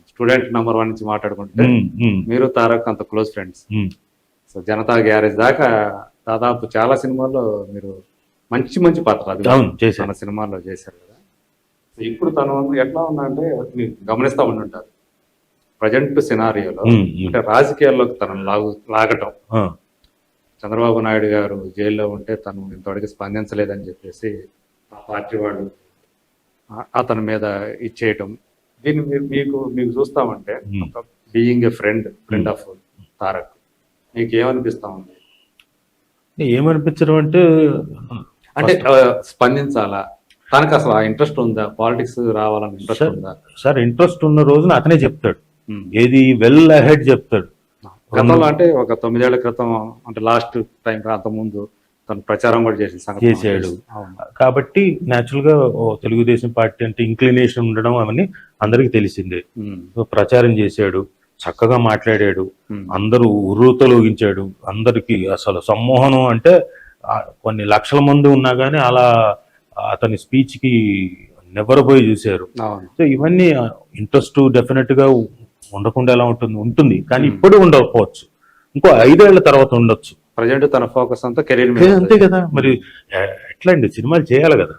Student number 1 నుంచి మాట్లాడుకుంటే మీరు తారక్ అంత close friends. So Janata garage దాకా దాదాపు చాలా సినిమాల్లో మీరు మంచి మంచి పాత్రలు తన సినిమాల్లో చేశారు కదా. సో ఇప్పుడు తను ఎట్లా ఉందంటే మీరు గమనిస్తూ ఉండుంటారు ప్రజెంట్ సినారియోలో, అంటే రాజకీయాల్లోకి తనను లాగటం. చంద్రబాబు నాయుడు గారు జైల్లో ఉంటే తను ఇంతవరకు స్పందించలేదని చెప్పేసి ఆ పార్టీ వాళ్ళు అతని మీద ఇచ్చేయటం. దీన్ని మీకు చూస్తామంటే being a friend of Tarak, మీకు ఏమనిపిస్తా ఉంది? ఏమనిపించడం అంటే స్పందించాలా, తనకు అసలు ఆ ఇంట్రెస్ట్ ఉందా, పాలిటిక్స్ రావాలని ఇంట్రెస్ట్ ఉందా? సార్ ఇంట్రెస్ట్ ఉన్న రోజున అతనే చెప్తాడు, ఏది వెల్ అహెడ్ చెప్తాడు. గతంలో అంటే ఒక 9 ఏళ్ల క్రితం, అంటే లాస్ట్ టైం అంత ముందు తను ప్రచారం కూడా చేసాడు కాబట్టి న్యాచురల్ గా తెలుగుదేశం పార్టీ అంటే ఇంక్లినేషన్ ఉండడం అవన్నీ అందరికి తెలిసిందే. ప్రచారం చేశాడు, చక్కగా మాట్లాడాడు, అందరూ ఉర్రూతలోగించాడు, అందరికి అసలు సమ్మోహనం అంటే కొన్ని లక్షల మంది ఉన్నా కానీ అలా అతని స్పీచ్ కి నివ్వరపోయి చూశారు. సో ఇవన్నీ ఇంట్రెస్ట్ డెఫినెట్ గా ఉండకుండా ఎలా ఉంటుంది కానీ ఇప్పుడు ఉండకపోవచ్చు, ఇంకో 5 ఏళ్ల తర్వాత ఉండొచ్చు. ప్రజెంట్ తన ఫోకస్ అంతా కెరీర్ మీద, అంతే కదా. మరి ఎట్లా అండి, సినిమాలు చేయాలి కదా.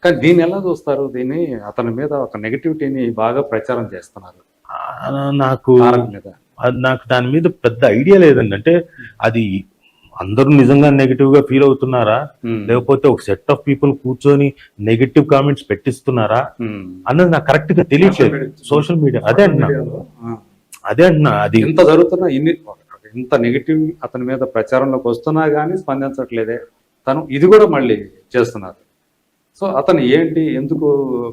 కానీ దీన్ని ఎలా చూస్తారు? దీన్ని అతని మీద ఒక నెగటివిటీని బాగా ప్రచారం చేస్తున్నారు. నాకు దాని మీద పెద్ద ఐడియా లేదండి. అంటే అది అందరూ నిజంగా నెగిటివ్ గా ఫీల్ అవుతున్నారా, లేకపోతే ఒక సెట్ ఆఫ్ పీపుల్ కూర్చొని నెగిటివ్ కామెంట్స్ పెట్టిస్తున్నారా అన్నది నాకు కరెక్ట్ గా తెలియట్లేదు. సోషల్ మీడియా అదే అంటున్నా అది ఇంత జరుగుతున్నా, ఇంత నెగిటివ్ అతని మీద ప్రచారంలోకి వస్తున్నా కానీ స్పందించట్లేదే. తను ఇది కూడా మళ్ళీ చేస్తున్నారు. సో అతను ఏంటి, ఎందుకు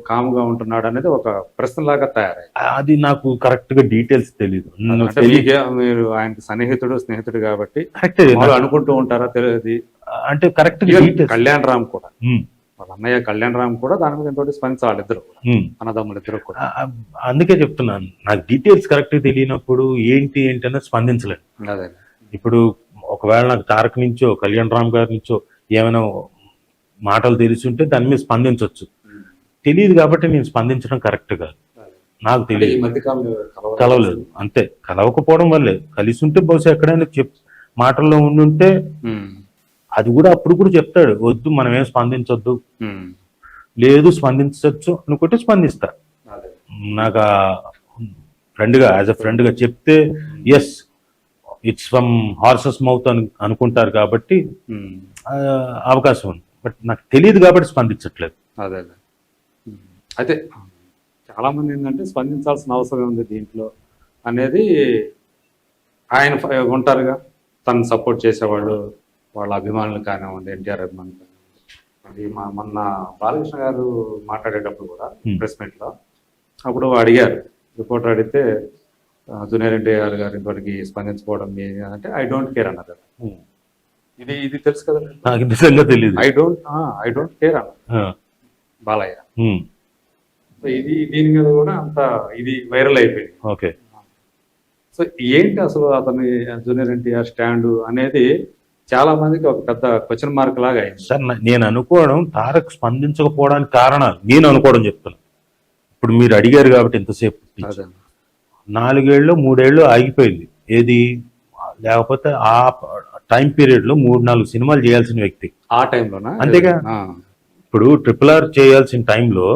కామ్గా ఉంటున్నాడు అనేది ఒక ప్రశ్నలాగా తయారై, అది నాకు కరెక్ట్ గా డీటెయిల్స్ తెలియదు. మీరు ఆయనకి స్నేహితుడు కాబట్టి అనుకుంటూ ఉంటారా తెలియదు. అంటే కరెక్ట్ కళ్యాణ్ రామ్ కూడా, వాళ్ళ అన్నయ్య కళ్యాణ్ రామ్ కూడా దాని మీద ఎంతో స్పందించాలి, వాళ్ళిద్దరు అన్నదమ్ములు ఇద్దరు కూడా. అందుకే చెప్తున్నాను, నాకు డీటెయిల్స్ కరెక్ట్ తెలియనప్పుడు ఏంటి అనేది స్పందించలేదు. అదే ఇప్పుడు ఒకవేళ నాకు తారక్ నుంచో కళ్యాణ్ రామ్ గారి నుంచో ఏమైనా మాటలు తెలిసి ఉంటే దాని మీద స్పందించవచ్చు. తెలియదు కాబట్టి నేను స్పందించడం కరెక్ట్ కాదు. నాకు తెలియదు, కలవలేదు అంతే. కలవకపోవడం వల్లే, కలిసి ఉంటే బహుశా ఎక్కడైనా మాటల్లో ఉండుంటే అది కూడా అప్పుడు కూడా చెప్తాడు, వద్దు మనం ఏం స్పందించొద్దు, లేదు స్పందించవచ్చు అనుకుంటే స్పందిస్తా. నాకు ఫ్రెండ్గా యాజ్ అ ఫ్రెండ్గా చెప్తే as it's from horse's mouth అని అనుకుంటారు కాబట్టి అవకాశం ఉంది. బట్ నాకు తెలియదు కాబట్టి స్పందించట్లేదు. అదే అయితే చాలా మంది ఏంటంటే స్పందించాల్సిన అవసరం ఉంది దీంట్లో అనేది, ఆయన ఉంటారుగా తను సపోర్ట్ చేసేవాళ్ళు, వాళ్ళ అభిమానులు కానివ్వండి, ఎన్టీఆర్ అభిమానులు కానివ్వండి. మొన్న బాలకృష్ణ గారు మాట్లాడేటప్పుడు కూడా ప్రెస్ మీట్ లో అప్పుడు అడిగారు, రిపోర్టర్ అడిగితే జూనియర్ ఎన్టీఆర్ గారు ఇంతవరకు స్పందించుకోవడం అంటే ఐ డోంట్ కేర్ అన్నారు. ఇది తెలుసు కదా, నాకు నిజంగా తెలియదు. ఐ డోంట్ కేర్ అన్నారు బాలయ్య. దీని మీద కూడా అంత ఇది వైరల్ అయిపోయింది. ఓకే, సో ఏంటి అసలు అతని జూనియర్ ఎన్టీఆర్ స్టాండ్ అనేది చాలా మందికి ఒక పెద్ద క్వశ్చన్ మార్క్ లాగా అయింది. సార్ నేను అనుకోవడం తారక్ స్పందించకపోవడానికి కారణాలు నేను అనుకోవడం చెప్తాను. ఇప్పుడు మీరు అడిగారు కాబట్టి ఎంతసేపు 4 ఏళ్ళు 3 ఏళ్ళు ఆగిపోయింది ఏది, లేకపోతే ఆ టైం పీరియడ్ లో 3-4 సినిమాలు చేయాల్సిన వ్యక్తి ఆ టైంలోనా? అంతేగా. ఇప్పుడు RRR చేయాల్సిన టైంలో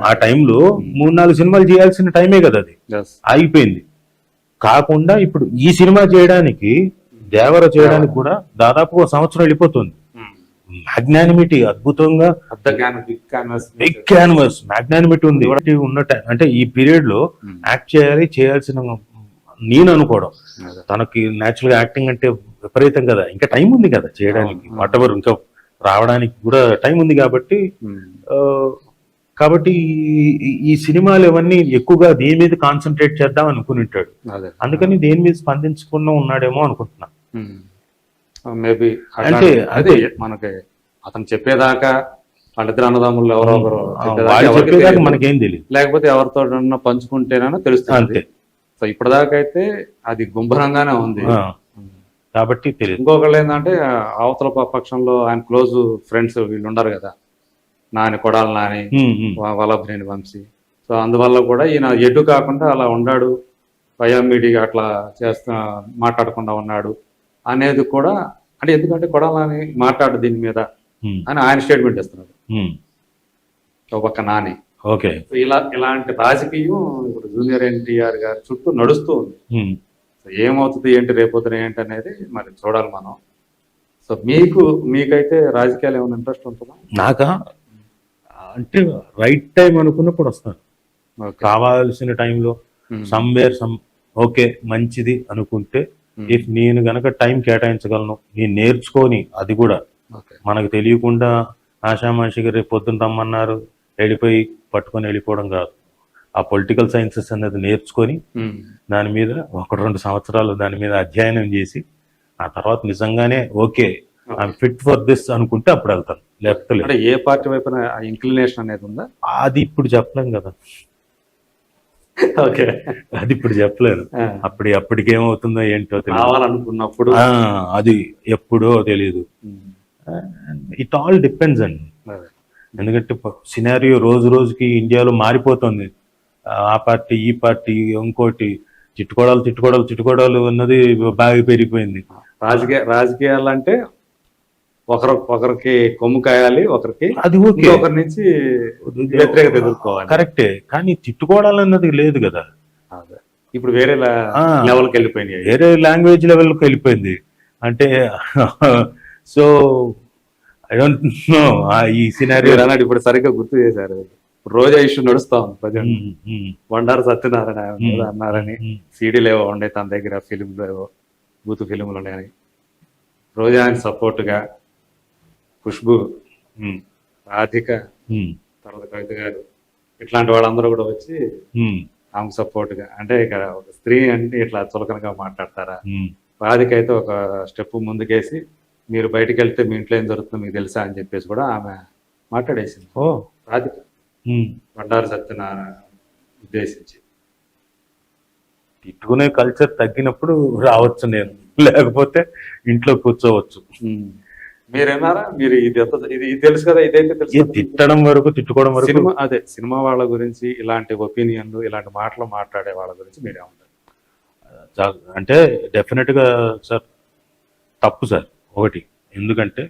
ఆ టైంలో 3-4 సినిమాలు చేయాల్సిన టైమే కదా, అది ఆగిపోయింది. కాకుండా ఇప్పుడు ఈ సినిమా చేయడానికి, దేవర చేయడానికి కూడా దాదాపు 1 సంవత్సరం వెళ్ళిపోతుంది. మ్యాగ్నానిమిటీ అద్భుతంగా, బిగ్ క్యాన్వాస్ మ్యాగ్నానిమిటీ ఉంది ఉన్న టైం. అంటే ఈ పీరియడ్ లో యాక్ట్ చేయాల్సిన నేను అనుకోవడం, తనకి న్యాచురల్ గా యాక్టింగ్ అంటే విపరీతం కదా, ఇంకా టైం ఉంది కదా చేయడానికి, వాటెవర్ ఇంకా రావడానికి కూడా టైం ఉంది కాబట్టి ఈ సినిమాలు ఇవన్నీ ఎక్కువగా దేని మీద కాన్సన్ట్రేట్ చేద్దాం అనుకుని ఉంటాడు. అందుకని దేని మీద స్పందించకుండా ఉన్నాడేమో అనుకుంటున్నా. మేబీ అంటే అదే మనకి అతను చెప్పేదాకా వాళ్ళిద్దరు అన్నదమ్ములు ఎవరో ఒకరు చెప్పేదాకా మనకేం తెలియదు, లేకపోతే ఎవరితో పంచుకుంటేనో తెలుస్తుంది. సో ఇప్పటిదాకా అయితే అది గుంభరంగానే ఉంది కాబట్టి తెలియదు. ఇంకొకళ్ళు ఏంటంటే అవతల పక్షంలో ఆయన క్లోజ్ ఫ్రెండ్స్ వీళ్ళు ఉండరు కదా, నాని కొడాలి నాని, వల్లభనేని వంశీ. సో సో అందువల్ల కూడా ఈయన ఎటు కాకుండా అలా ఉన్నాడు, భయామీడిగా అట్లా మాట్లాడకుండా ఉన్నాడు అనేది కూడా, అంటే ఎందుకంటే కొడాలని మాట్లాడు దీని మీద అని ఆయన స్టేట్మెంట్ ఇస్తున్నాడు ఒక పక్క నాని. ఓకే, ఇలాంటి రాజకీయం ఇప్పుడు జూనియర్ ఎన్టీఆర్ గారి చుట్టూ నడుస్తూ ఉంది. ఏమవుతుంది ఏంటి రేపొద్దున ఏంటి అనేది మరి చూడాలి మనం. సో మీకైతే రాజకీయాలు ఏమైనా ఇంట్రెస్ట్ ఉంటుందా? నాకా అంటే రైట్ టైం అనుకున్నప్పుడు వస్తాను, కావాల్సిన టైంలో సమ్వేర్ ఓకే మంచిది అనుకుంటే, ఇఫ్ నేను గనక టైం కేటాయించగలను, నేను నేర్చుకొని, అది కూడా మనకు తెలియకుండా ఆషామాషిగా రేపు పొద్దున్న రమ్మన్నారు వెళ్ళిపోయి పట్టుకొని వెళ్ళిపోవడం కాదు. ఆ పొలిటికల్ సైన్సెస్ అనేది నేర్చుకొని దాని మీద 1-2 సంవత్సరాలు దాని మీద అధ్యయనం చేసి ఆ తర్వాత నిజంగానే okay I'm fit for this అనుకుంటే అప్పుడు వెళ్తాను, లేకపోతే లేదు. ఏ పార్టీ వైపున ఇంక్లినేషన్ అనేది ఉందా? అది ఇప్పుడు చెప్పలేం కదా. ఓకే, అది ఇప్పుడు చెప్పలేను. అప్పటికేమవుతుందో ఏంటో కావాలనుకున్నప్పుడు అది ఎప్పుడో తెలియదు. ఇట్ ఆల్ డిపెండ్స్ అండి. ఎందుకంటే సినారియో రోజు రోజుకి ఇండియాలో మారిపోతుంది. ఆ పార్టీ ఈ పార్టీ ఇంకోటి తిట్టుకోవడాలు అన్నది బాగా పెరిగిపోయింది. రాజకీయాలు అంటే ఒకరికి కొమ్ము కాయాలి, ఒకరికి అది ఓకే, ఒకరి నుంచి వ్యతిరేకత ఎదుర్కోవాలి, కరెక్టే. కానీ తిట్టుకోవడాలు అన్నది లేదు కదా. ఇప్పుడు వేరే లెవెల్కి వెళ్ళిపోయింది, వేరే లాంగ్వేజ్ లెవెల్కి వెళ్ళిపోయింది. అంటే సో ఐ డోంట్ నో ఈ సినారియో అన్నాడు. ఇప్పుడు సరిగ్గా గుర్తు చేశారు. రోజా ఇష్యూ నడుస్తా ఉంది ప్రజెంట్. బండారు సత్యనారాయణ అన్నారని సీడీలు ఏవో ఉండే తన దగ్గర, ఫిలింలు ఏవో బూతు ఫిలింలు ఉన్నాయని, రోజా సపోర్ట్ గా ఖుష్బు, రాధిక, తర్వాత కవిత గారు, ఇట్లాంటి వాళ్ళందరూ కూడా వచ్చి ఆమెకు సపోర్ట్ గా, అంటే ఇక ఒక స్త్రీ అంటే ఇట్లా చులకనగా మాట్లాడతారా? రాధిక అయితే ఒక స్టెప్ ముందుకేసి మీరు బయటకు వెళ్తే మీ ఇంట్లో ఏం జరుగుతుందో మీకు తెలుసా అని చెప్పేసి కూడా ఆమె మాట్లాడేసింది. రాధిక బండారు సత్యనారాయణ ఉద్దేశించి. తిట్టుకునే కల్చర్ తగ్గినప్పుడు రావచ్చు నేను, లేకపోతే ఇంట్లో కూర్చోవచ్చు. మీరేనారా? మీరు ఇది తెలుసు కదా, ఇదైతే తెలుసు. తిట్టడం వరకు, తిట్టుకోవడం వరకు. సినిమా వాళ్ళ గురించి ఇలాంటి ఒపీనియన్లు, ఇలాంటి మాటలు మాట్లాడే వాళ్ళ గురించి మీరేమంటారు? అంటే డెఫినెట్ గా సార్ తప్పు సార్. ఒకటి, ఎందుకంటే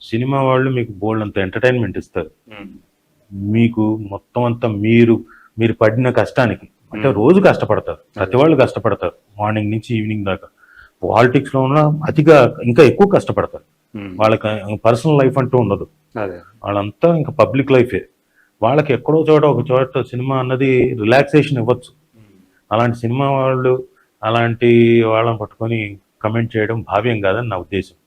సినిమా వాళ్ళు మీకు బోల్డ్ అంత ఎంటర్టైన్మెంట్ ఇస్తారు. మీకు మొత్తం అంతా మీరు పడిన కష్టానికి, అంటే రోజు కష్టపడతారు, ప్రతి వాళ్ళు కష్టపడతారు, మార్నింగ్ నుంచి ఈవినింగ్ దాకా. పాలిటిక్స్ లో ఉన్న అతిగా ఇంకా ఎక్కువ కష్టపడతారు. వాళ్ళకి పర్సనల్ లైఫ్ అంటూ ఉండదు, వాళ్ళంతా ఇంకా పబ్లిక్ లైఫే. వాళ్ళకి ఎక్కడో ఒక చోట సినిమా అన్నది రిలాక్సేషన్ ఇవ్వచ్చు. అలాంటి సినిమా వాళ్ళు అలాంటి వాళ్ళని పట్టుకొని కమెంట్ చేయడం భావ్యం కాదని నా ఉద్దేశం.